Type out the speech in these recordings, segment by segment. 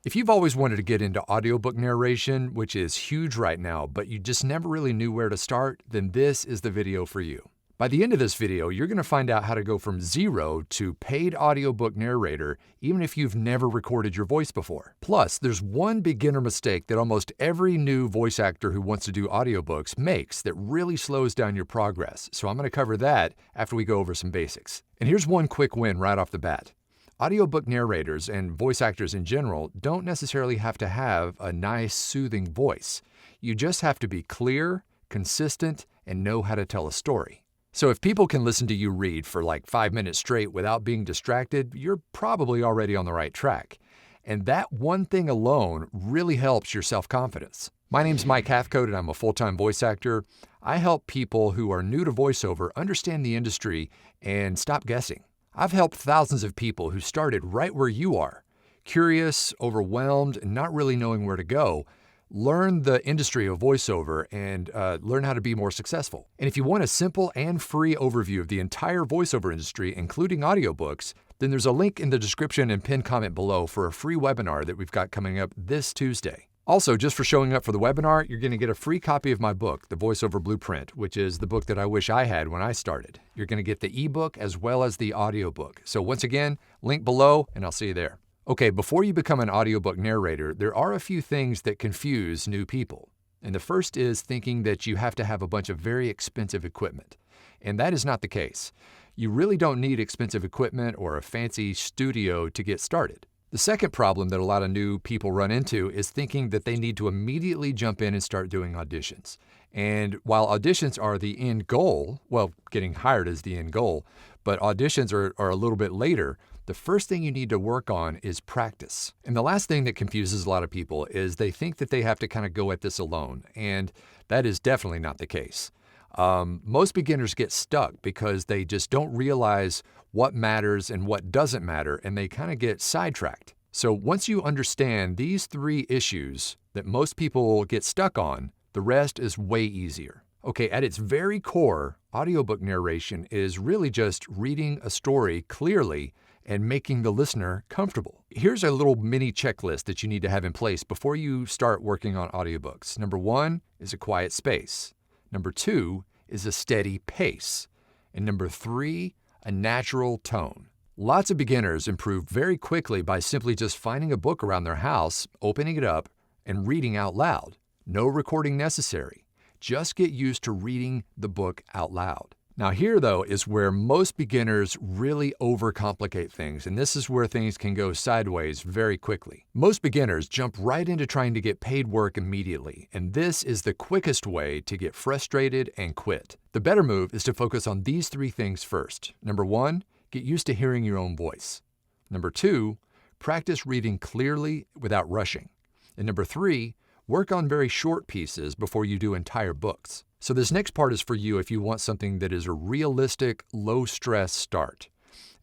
If you've always wanted to get into audiobook narration, which is huge right now, but you just never really knew where to start, then this is the video for you. By the end of this video, you're going to find out how to go from zero to paid audiobook narrator, even if you've never recorded your voice before. Plus, there's one beginner mistake that almost every new voice actor who wants to do audiobooks makes that really slows down your progress. So I'm going to cover that after we go over some basics. And here's one quick win right off the bat. Audiobook narrators and voice actors in general don't necessarily have to have a nice, soothing voice. You just have to be clear, consistent, and know how to tell a story. So if people can listen to you read for like 5 minutes straight without being distracted, you're probably already on the right track. And that one thing alone really helps your self-confidence. My name's Mike Hathcote, and I'm a full-time voice actor. I help people who are new to voiceover understand the industry and stop guessing. I've helped thousands of people who started right where you are, curious, overwhelmed, and not really knowing where to go, learn the industry of voiceover and learn how to be more successful. And if you want a simple and free overview of the entire voiceover industry, including audiobooks, then there's a link in the description and pinned comment below for a free webinar that we've got coming up this Tuesday. Also, just for showing up for the webinar, you're going to get a free copy of my book, The Voiceover Blueprint, which is the book that I wish I had when I started. You're going to get the ebook as well as the audiobook. So once again, link below, and I'll see you there. Okay, before you become an audiobook narrator, there are a few things that confuse new people. And the first is thinking that you have to have a bunch of very expensive equipment. And that is not the case. You really don't need expensive equipment or a fancy studio to get started. The second problem that a lot of new people run into is thinking that they need to immediately jump in and start doing auditions. And while auditions are the end goal, well, getting hired is the end goal, but auditions are a little bit later, the first thing you need to work on is practice. And the last thing that confuses a lot of people is they think that they have to kind of go at this alone, and that is definitely not the case. Most beginners get stuck because they just don't realize what matters and what doesn't matter, and they kind of get sidetracked. So once you understand these 3 issues that most people get stuck on, the rest is way easier. Okay, at its very core, audiobook narration is really just reading a story clearly and making the listener comfortable. Here's a little mini checklist that you need to have in place before you start working on audiobooks. Number 1 is a quiet space. Number 2 is a steady pace. And number 3, a natural tone. Lots of beginners improve very quickly by simply just finding a book around their house, opening it up, and reading out loud. No recording necessary. Just get used to reading the book out loud. Now here, though, is where most beginners really overcomplicate things, and this is where things can go sideways very quickly. Most beginners jump right into trying to get paid work immediately, and this is the quickest way to get frustrated and quit. The better move is to focus on these 3 things first. Number 1, get used to hearing your own voice. Number 2, practice reading clearly without rushing. And number 3, work on very short pieces before you do entire books. So this next part is for you if you want something that is a realistic, low-stress start.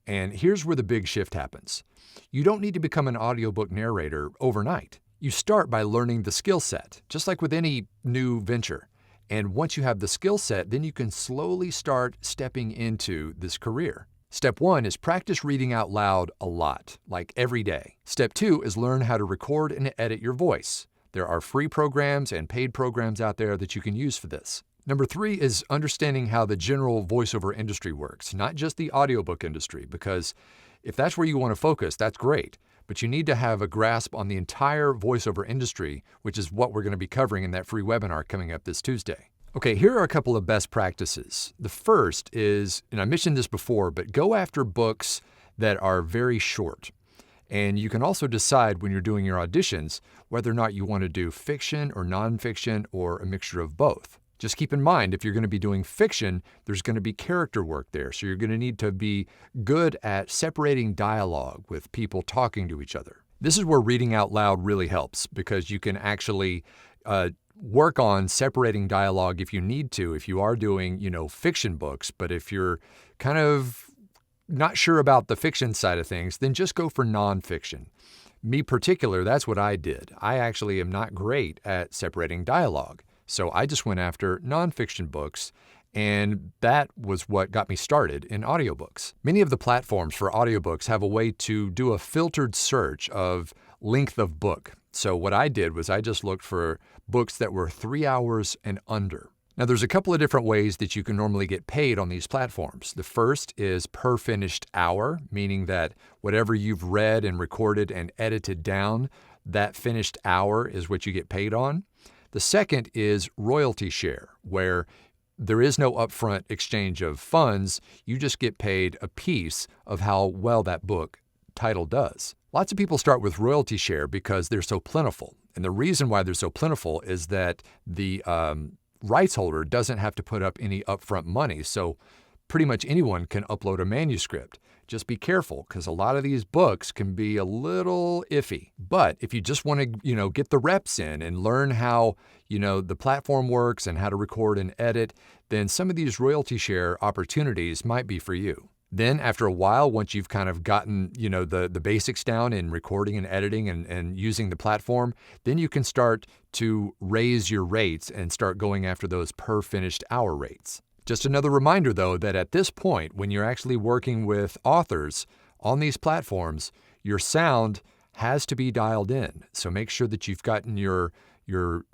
And here's where the big shift happens. You don't need to become an audiobook narrator overnight. You start by learning the skill set, just like with any new venture. And once you have the skill set, then you can slowly start stepping into this career. Step 1 is practice reading out loud a lot, like every day. Step 2 is learn how to record and edit your voice. There are free programs and paid programs out there that you can use for this. Number 3 is understanding how the general voiceover industry works, not just the audiobook industry, because if that's where you want to focus, that's great. But you need to have a grasp on the entire voiceover industry, which is what we're going to be covering in that free webinar coming up this Tuesday. Okay, here are a couple of best practices. The first is, and I mentioned this before, but go after books that are very short. And you can also decide when you're doing your auditions whether or not you want to do fiction or nonfiction or a mixture of both. Just keep in mind, if you're going to be doing fiction, there's going to be character work there. So you're going to need to be good at separating dialogue with people talking to each other. This is where reading out loud really helps because you can actually work on separating dialogue if you need to, if you are doing, fiction books. But if you're kind of not sure about the fiction side of things, then just go for nonfiction. Me particular, that's what I did. I actually am not great at separating dialogue. So I just went after nonfiction books, and that was what got me started in audiobooks. Many of the platforms for audiobooks have a way to do a filtered search of length of book. So what I did was I just looked for books that were 3 hours and under. Now, there's a couple of different ways that you can normally get paid on these platforms. The first is per finished hour, meaning that whatever you've read and recorded and edited down, that finished hour is what you get paid on. The second is royalty share, where there is no upfront exchange of funds. You just get paid a piece of how well that book title does. Lots of people start with royalty share because they're so plentiful. And the reason why they're so plentiful is that the rights holder doesn't have to put up any upfront money. So pretty much anyone can upload a manuscript. Just be careful, because a lot of these books can be a little iffy. But if you just want to, get the reps in and learn how, the platform works and how to record and edit, then some of these royalty share opportunities might be for you. Then after a while, once you've kind of gotten, the basics down in recording and editing and using the platform, then you can start to raise your rates and start going after those per finished hour rates. Just another reminder, though, that at this point, when you're actually working with authors on these platforms, your sound has to be dialed in. So make sure that you've gotten your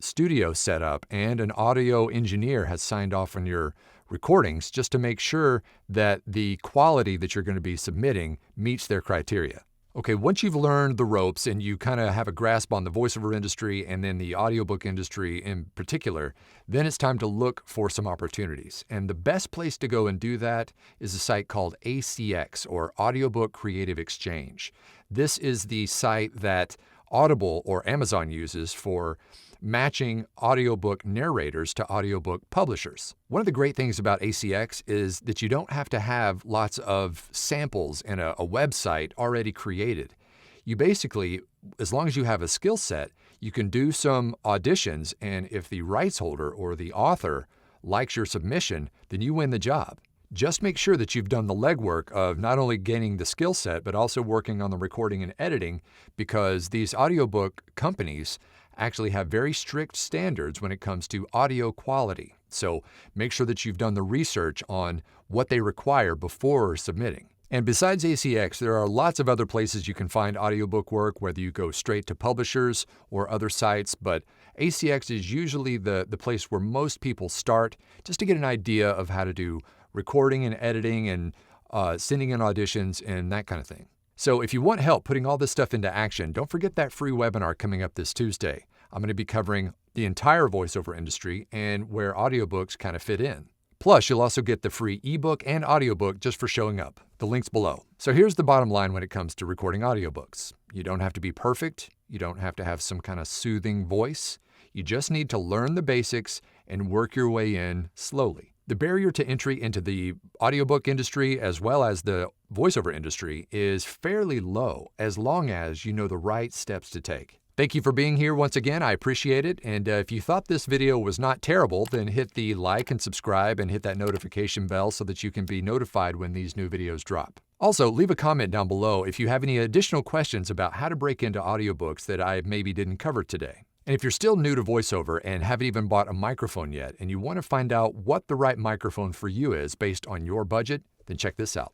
studio set up and an audio engineer has signed off on your recordings, just to make sure that the quality that you're going to be submitting meets their criteria. Okay, once you've learned the ropes and you kind of have a grasp on the voiceover industry and then the audiobook industry in particular, then it's time to look for some opportunities. And the best place to go and do that is a site called ACX, or Audiobook Creative Exchange. This is the site that Audible or Amazon uses for matching audiobook narrators to audiobook publishers. One of the great things about ACX is that you don't have to have lots of samples and a website already created. You basically, as long as you have a skill set, you can do some auditions, and if the rights holder or the author likes your submission, then you win the job. Just make sure that you've done the legwork of not only gaining the skill set, but also working on the recording and editing, because these audiobook companies actually have very strict standards when it comes to audio quality. So make sure that you've done the research on what they require before submitting. And besides ACX, there are lots of other places you can find audiobook work, whether you go straight to publishers or other sites, but ACX is usually the place where most people start, just to get an idea of how to do recording and editing and sending in auditions and that kind of thing. So if you want help putting all this stuff into action, don't forget that free webinar coming up this Tuesday. I'm going to be covering the entire voiceover industry and where audiobooks kind of fit in. Plus, you'll also get the free ebook and audiobook just for showing up. The link's below. So here's the bottom line when it comes to recording audiobooks. You don't have to be perfect. You don't have to have some kind of soothing voice. You just need to learn the basics and work your way in slowly. The barrier to entry into the audiobook industry as well as the voiceover industry is fairly low, as long as you know the right steps to take. Thank you for being here once again. I appreciate it. And if you thought this video was not terrible, then hit the like and subscribe and hit that notification bell so that you can be notified when these new videos drop. Also, leave a comment down below if you have any additional questions about how to break into audiobooks that I maybe didn't cover today. And if you're still new to voiceover and haven't even bought a microphone yet, and you want to find out what the right microphone for you is based on your budget, then check this out.